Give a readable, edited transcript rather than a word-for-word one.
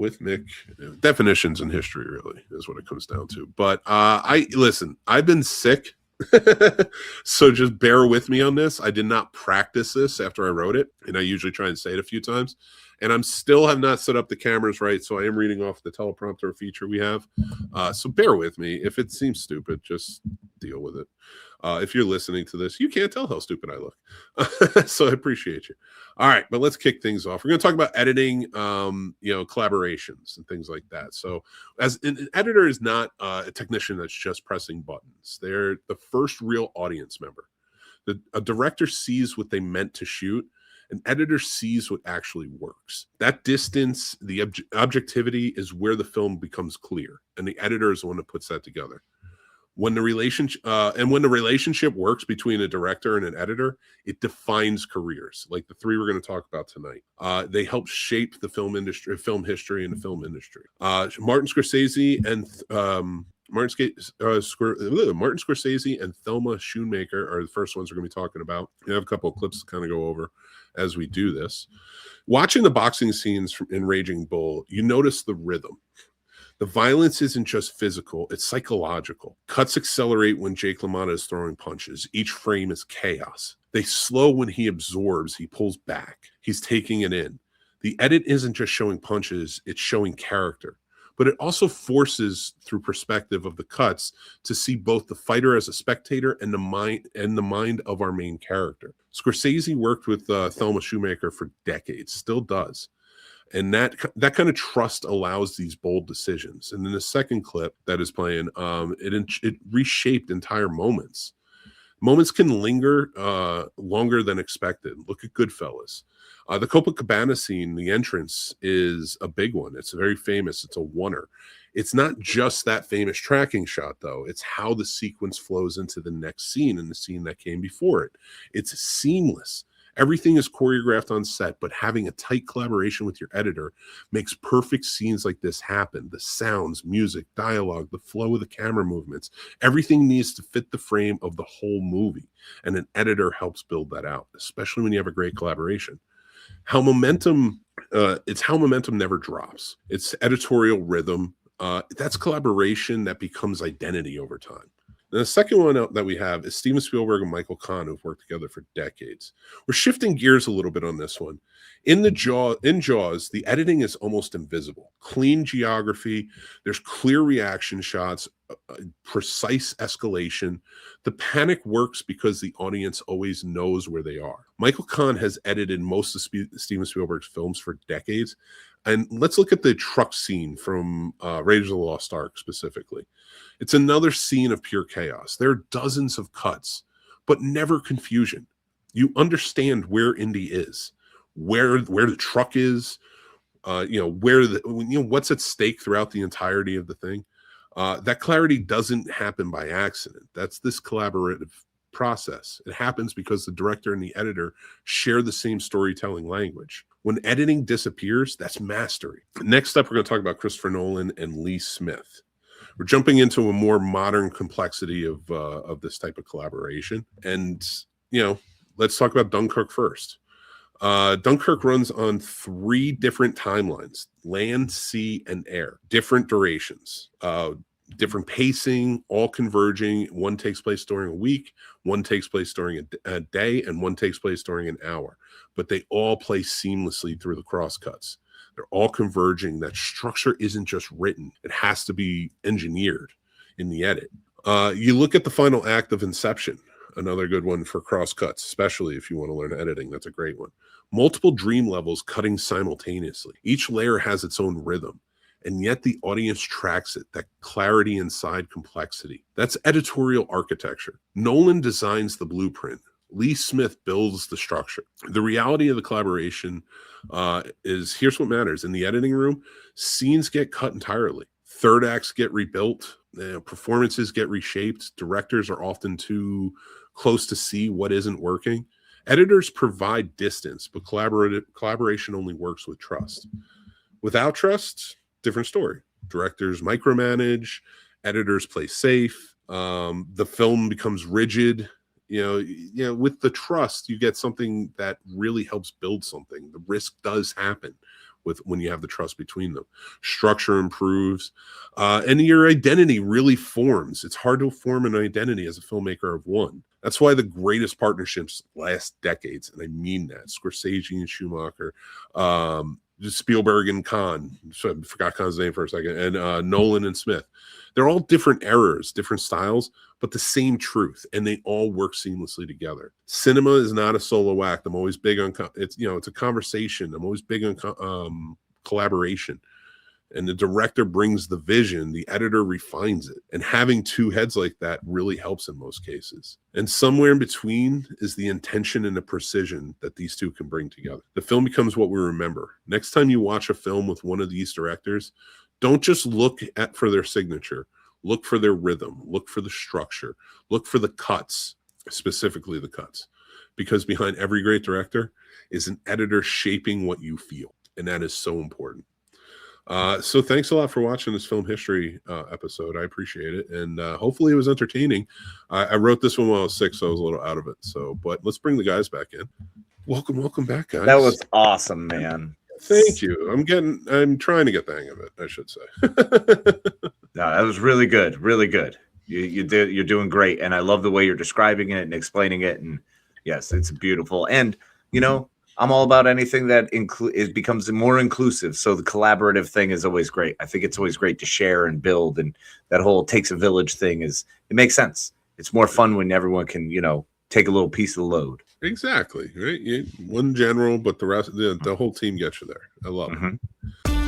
with Mick. Definitions in history really is what it comes down to. But I've been sick. So just bear with me on this. I did not practice this after I wrote it, and I usually try and say it a few times. And I'm still have not set up the cameras right, so I am reading off the teleprompter feature we have. So bear with me. If it seems stupid, just deal with it. If you're listening to this, you can't tell how stupid I look. So I appreciate you. All right, but let's kick things off. We're going to talk about editing, collaborations and things like that. So as an editor is not a technician that's just pressing buttons. They're the first real audience member. A director sees what they meant to shoot. An editor sees what actually works. That distance, the objectivity is where the film becomes clear, and the editor is the one that puts that together. When the relationship works between a director and an editor, it defines careers. Like the three we're going to talk about tonight. They help shape the film industry, film history, and the film industry. Martin Scorsese and Thelma Schoonmaker are the first ones we're going to be talking about. We have a couple of clips to kind of go over as we do this. Watching the boxing scenes in Raging Bull, you notice the rhythm. The violence isn't just physical, it's psychological. Cuts accelerate when Jake LaMotta is throwing punches. Each frame is chaos. They slow when he absorbs, he pulls back. He's taking it in. The edit isn't just showing punches, it's showing character. But it also forces, through perspective of the cuts, to see both the fighter as a spectator and the mind of our main character. Scorsese worked with Thelma Schoonmaker for decades, still does. And that kind of trust allows these bold decisions. And in the second clip that is playing, it reshaped entire moments. Moments can linger longer than expected. Look at Goodfellas. The Copacabana scene, the entrance, is a big one. It's very famous. It's a oneer. It's not just that famous tracking shot, though. It's how the sequence flows into the next scene and the scene that came before it. It's seamless. Everything is choreographed on set, but having a tight collaboration with your editor makes perfect scenes like this happen. The sounds, music, dialogue, the flow of the camera movements, everything needs to fit the frame of the whole movie. And an editor helps build that out, especially when you have a great collaboration. It's how momentum never drops. It's editorial rhythm. That's collaboration that becomes identity over time. And the second one that we have is Steven Spielberg and Michael Kahn, who've worked together for decades. We're shifting gears a little bit on this one. In Jaws, the editing is almost invisible. Clean geography, there's clear reaction shots, precise escalation. The panic works because the audience always knows where they are. Michael Kahn has edited most of Steven Spielberg's films for decades. And let's look at the truck scene from Raiders of the Lost Ark specifically. It's another scene of pure chaos. There are dozens of cuts, but never confusion. You understand where Indy is, where the truck is, what's at stake throughout the entirety of the thing. That clarity doesn't happen by accident. That's this collaborative process. It happens because the director and the editor share the same storytelling language. When editing disappears, that's mastery. Next up, we're going to talk about Christopher Nolan and Lee Smith. We're jumping into a more modern complexity of this type of collaboration. And, let's talk about Dunkirk first. Dunkirk runs on 3 different timelines: land, sea, and air. Different durations, different pacing, all converging. One takes place during a week, one takes place during a day, and one takes place during an hour. But they all play seamlessly through the crosscuts. They're all converging. That structure isn't just written. It has to be engineered in the edit. You look at the final act of Inception, another good one for crosscuts, especially if you want to learn editing. That's a great one. Multiple dream levels cutting simultaneously. Each layer has its own rhythm, and yet the audience tracks it. That clarity inside complexity. That's editorial architecture. Nolan designs the blueprint. Lee Smith builds the structure. The reality of the collaboration is, here's what matters. In the editing room, scenes get cut entirely. Third acts get rebuilt. Performances get reshaped. Directors are often too close to see what isn't working. Editors provide distance, but collaboration only works with trust. Without trust, different story. Directors micromanage. Editors play safe. The film becomes rigid. With the trust, you get something that really helps build something. The risk does happen with when you have the trust between them. Structure improves, and your identity really forms. It's hard to form an identity as a filmmaker of one. That's why the greatest partnerships last decades, and I mean that. Scorsese and Schoonmaker, Spielberg and Kahn. So I forgot Kahn's name for a second, and Nolan and Smith. They're all different eras, different styles, but the same truth, and they all work seamlessly together. Cinema is not a solo act. I'm always big on it's a conversation. I'm always big on collaboration. And the director brings the vision, the editor refines it. And having two heads like that really helps in most cases. And somewhere in between is the intention and the precision that these two can bring together. The film becomes what we remember. Next time you watch a film with one of these directors, don't just look for their signature. Look for their rhythm. Look for the structure. Look for the cuts, specifically the cuts. Because behind every great director is an editor shaping what you feel. And that is so important. So thanks a lot for watching this film history episode. I appreciate it. And hopefully it was entertaining. I wrote this one while I was sick, so I was a little out of it. But let's bring the guys back in. Welcome back, guys. That was awesome, man. Thank you. I'm trying to get the hang of it, I should say. No, that was really good. Really good. You're doing great. And I love the way you're describing it and explaining it. And yes, it's beautiful. And, I'm all about anything that becomes more inclusive. So the collaborative thing is always great. I think it's always great to share and build. And that whole takes a village thing it makes sense. It's more fun when everyone can, take a little piece of the load. Exactly. Right. One general, but the rest, the whole team gets you there. I love it.